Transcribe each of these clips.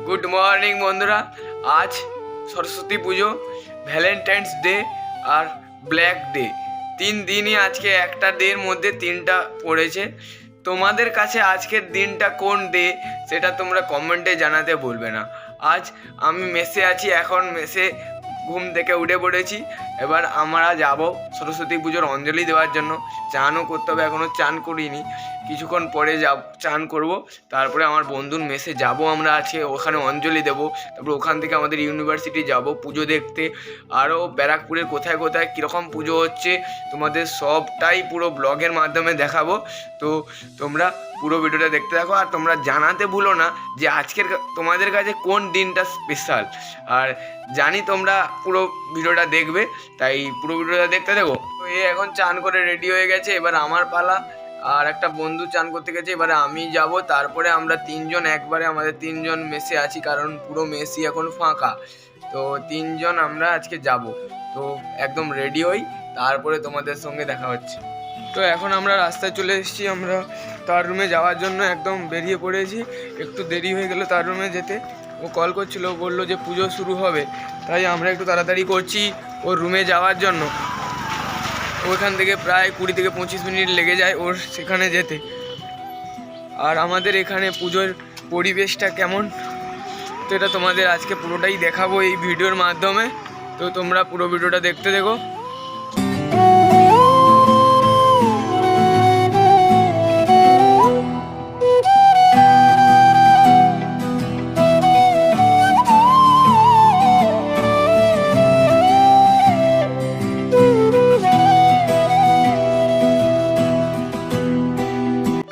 Good morning বন্ধুরা। আজ সরস্বতী পুজো, Valentine's day আর black day, 3 দিনই আজকে একটা ডের মধ্যে 3টা পড়েছে। তোমাদের কাছে আজকের দিনটা কোন ডে সেটা তোমরা কমেন্টে জানাতে ভুলবে না। আজ আমি মেসে আছি, এখন মেসে ঘুম থেকে উঠে পড়েছি। এবার আমরা যাব সরস্বতী পুজোর অঞ্জলি দেওয়ার জন্য। চানও করতে হবে, এখনও চান করিনি, কিছুক্ষণ পরে চান করব। তারপরে আমার বন্ধুর মেসে যাব আমরা আজকে, ওখানে অঞ্জলি দেবো। তারপরে ওখান থেকে আমাদের ইউনিভার্সিটি যাব পুজো দেখতে। আরও ব্যারাকপুরের কোথায় কোথায় কীরকম পুজো হচ্ছে তোমাদের সবটাই পুরো ব্লগের মাধ্যমে দেখাবো। তো তোমরা পুরো ভিডিওটা দেখতে থাকো, আর তোমরা জানাতে ভুলো না যে আজকের তোমাদের কাছে কোন দিনটা স্পেশাল। আর জানি তোমরা পুরো ভিডিওটা দেখবে, তাই পুরো ভিডিওটা দেখতে দেখো। তো এখন চান করে রেডি হয়ে গেছে, এবার আমার পালা। আর একটা বন্ধু চান করতে গেছে, এবারে আমি যাব। তারপরে আমরা 3জন একবারে, আমাদের 3জন মেসে আছি, কারণ পুরো মেসই এখন ফাঁকা। তো 3জন আমরা আজকে যাব। তো একদম রেডি হই, তারপরে তোমাদের সঙ্গে দেখা হচ্ছে। তো এখন আমরা রাস্তায় চলে এসেছি, আমরা তার রুমে যাওয়ার জন্য একদম বেরিয়ে পড়েছি। একটু দেরি হয়ে গেল তার রুমে যেতে। ও কল করছিল, বললো যে পুজো শুরু হবে, তাই আমরা একটু তাড়াতাড়ি করছি ওর রুমে যাওয়ার জন্য। ওইখান থেকে প্রায় 20 থেকে 25 মিনিট লেগে যায় ওর সেখানে যেতে। আর আমাদের এখানে পুজোর পরিবেশটা কেমন, তো এটা তোমাদের আজকে পুরোটাই দেখাবো এই ভিডিওর মাধ্যমে। তো তোমরা পুরো ভিডিওটা দেখতে দেখো।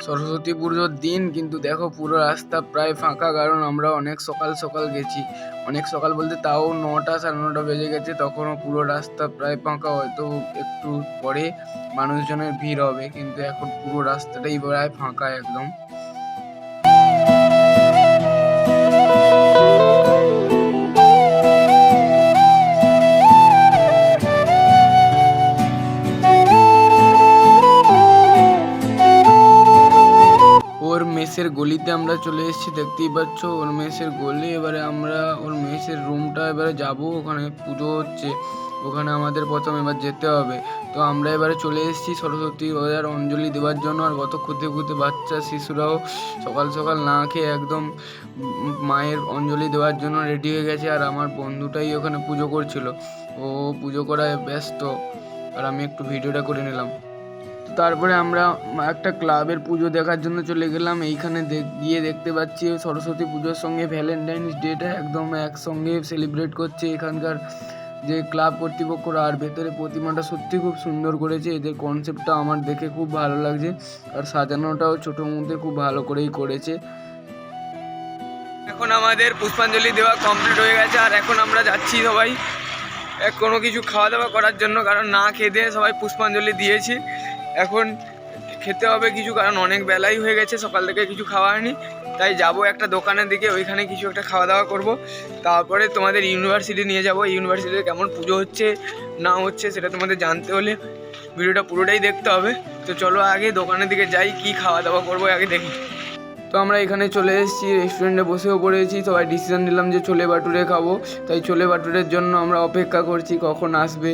সরস্বতী পুজোর দিন কিন্তু দেখো পুরো রাস্তা প্রায় ফাঁকা, কারণ আমরা অনেক সকাল সকাল গেছি। অনেক সকাল বলতে তাও 9টা 9:30 বেজে গেছে, তখনও পুরো রাস্তা প্রায় ফাঁকা। হয়তো একটু পরে মানুষজনের ভিড় হবে, কিন্তু এখন পুরো রাস্তাটাই প্রায় ফাঁকা একদম। ওর মেসের গলিতে আমরা চলে এসেছি, দেখতেই পাচ্ছ ওর মেসের গলি। এবারে আমরা ওর মেসের রুমটা এবারে যাব, ওখানে পুজো হচ্ছে, ওখানে আমাদের প্রথম এবার যেতে হবে। তো আমরা এবারে চলে এসেছি সরস্বতী পূজার অঞ্জলি দেওয়ার জন্য। আর কত খুঁতে খুঁতে বাচ্চা শিশুরাও সকাল সকাল না খেয়ে একদম মায়ের অঞ্জলি দেওয়ার জন্য রেডি হয়ে গেছে। আর আমার বন্ধুটাই ওখানে পুজো করছিল, ও পুজো করায় ব্যস্ত, আর আমি একটু ভিডিওটা করে নিলাম। তারপরে আমরা একটা ক্লাবের পুজো দেখার জন্য চলে গেলাম। এইখানে গিয়ে দেখতে পাচ্ছি সরস্বতী পুজোর সঙ্গে ভ্যালেন্টাইন্স ডেটা একদম একসঙ্গে সেলিব্রেট করছে এখানকার যে ক্লাব কর্তৃপক্ষরা। আর ভেতরে প্রতিমাটা সত্যি খুব সুন্দর করেছে, এদের কনসেপ্টটা আমার দেখে খুব ভালো লাগছে। আর সাজানোটাও ছোটো মধ্যে খুব ভালো করেই করেছে। এখন আমাদের পুষ্পাঞ্জলি দেওয়া কমপ্লিট হয়ে গেছে, আর এখন আমরা যাচ্ছি সবাই কোনো কিছু খাওয়া দাওয়া করার জন্য, কারণ না খেতে সবাই পুষ্পাঞ্জলি দিয়েছি। এখন খেতে হবে কিছু, কারণ অনেক বেলাই হয়ে গেছে, সকাল থেকে কিছু খাওয়া হয়নি। তাই যাব একটা দোকানের দিকে, ওইখানে কিছু একটা খাওয়া দাওয়া করব। তারপরে তোমাদের ইউনিভার্সিটি নিয়ে যাব। ইউনিভার্সিটিতে কেমন পুজো হচ্ছে না হচ্ছে সেটা তোমাদের জানতে হলে ভিডিওটা পুরোটাই দেখতে হবে। তো চলো আগে দোকানের দিকে যাই, কি খাওয়া দাওয়া করবো আগে দেখি। তো আমরা এখানে চলে এসেছি, রেস্টুরেন্টে বসেও পড়েছি। সবাই ডিসিশন নিলাম যে ছোলে বাটুরে খাবো, তাই ছোলে বাটুরের জন্য আমরা অপেক্ষা করছি কখন আসবে।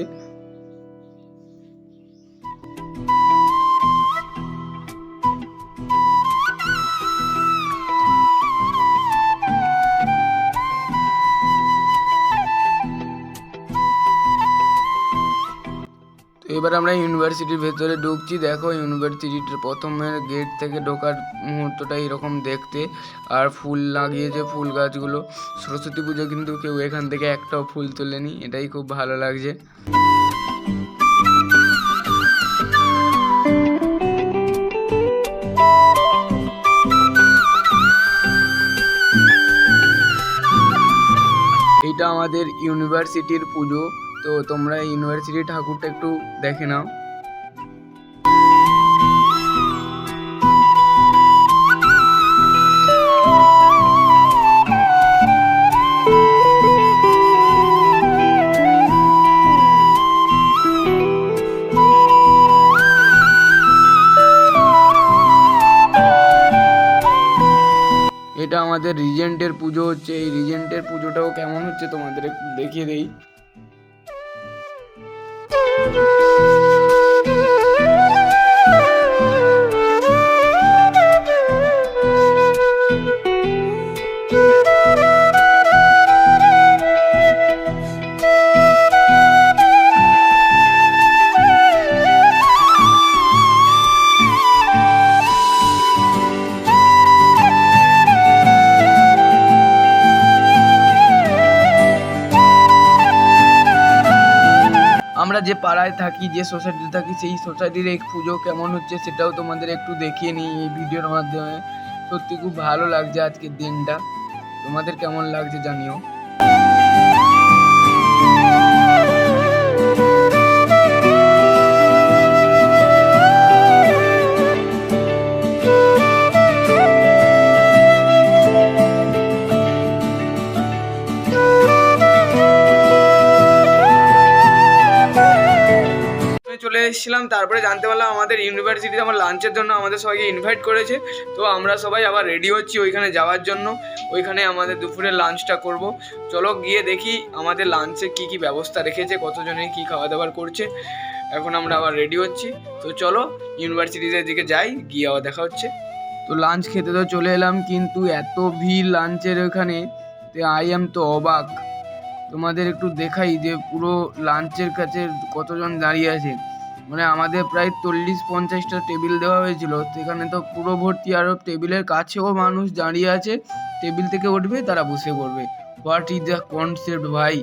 এবার আমরা ইউনিভার্সিটির ভেতরে ঢুকছি। দেখো ইউনিভার্সিটির প্রথমের গেট থেকে ঢোকার মুহূর্তটা এরকম দেখতে, আর ফুল লাগিয়েছে, ফুল গাছগুলো। সরস্বতী পুজো কিন্তু কেউ এখান থেকে একটাও ফুল তোলেনি, এটাই খুব ভালো লাগছে। এইটা আমাদের ইউনিভার্সিটির পুজো, তো তোমরা ইউনিভার্সিটি ঠাকুরটা একটু দেখে নাও। এটা আমাদের আমাদের রিজেন্টের পুজো হচ্ছে। এই রিজেন্টের পুজোটাও কেমন হচ্ছে তোমাদের একটু দেখিয়ে দেই। আমরা যে পাড়ায় থাকি, যে সোসাইটিতে থাকি, সেই সোসাইটির এই পুজো কেমন হচ্ছে সেটাও তোমাদের একটু দেখিয়ে নিই এই ভিডিওর মাধ্যমে। সত্যি খুব ভালো লাগছে আজকের দিনটা। তোমাদের কেমন লাগছে জানিও। চলে এসেছিলাম, তারপরে জানতে পারলাম আমাদের ইউনিভার্সিটিতে আমার লাঞ্চের জন্য আমাদের সবাইকে ইনভাইট করেছে। তো আমরা সবাই আবার রেডি হচ্ছি ওইখানে যাওয়ার জন্য। ওইখানে আমাদের দুপুরের লাঞ্চটা করব। চলো গিয়ে দেখি আমাদের লাঞ্চে কি কি ব্যবস্থা রেখেছে, কতজনে কি খাওয়া দাওয়ার করছে। এখন আমরা আবার রেডি হচ্ছি। তো চলো ইউনিভার্সিটির দিকে যাই, গিয়ে আবার দেখা হচ্ছে। তো লাঞ্চ খেতে তো চলে এলাম, কিন্তু এত ভিড় লাঞ্চের ওখানে, আই এম তো অবাক। তোমাদের একটু দেখাই যে পুরো লাঞ্চের কাছে কতজন দাঁড়িয়ে আছে। মানে আমাদের প্রায় 40-50টা টেবিল দেওয়া হয়েছিল, সেখানে তো পুরো ভর্তি। আরও টেবিলের কাছেও মানুষ দাঁড়িয়ে আছে, টেবিল থেকে উঠবে তারা বসে পড়বে। হোয়াট ইজ দ্য কনসেপ্ট ভাই।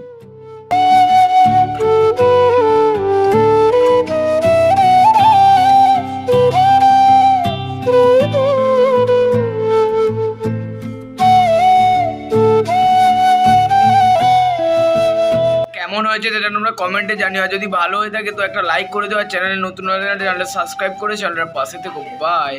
কেমন হয়েছে সেটা তোমরা কমেন্টে জানিও। আর যদি ভালো হয়ে থাকে তো একটা লাইক করে দেওয়া, চ্যানেলে নতুন হলে চ্যানেলটা সাবস্ক্রাইব করে চ্যানেলের পাশে থেকো। বাই।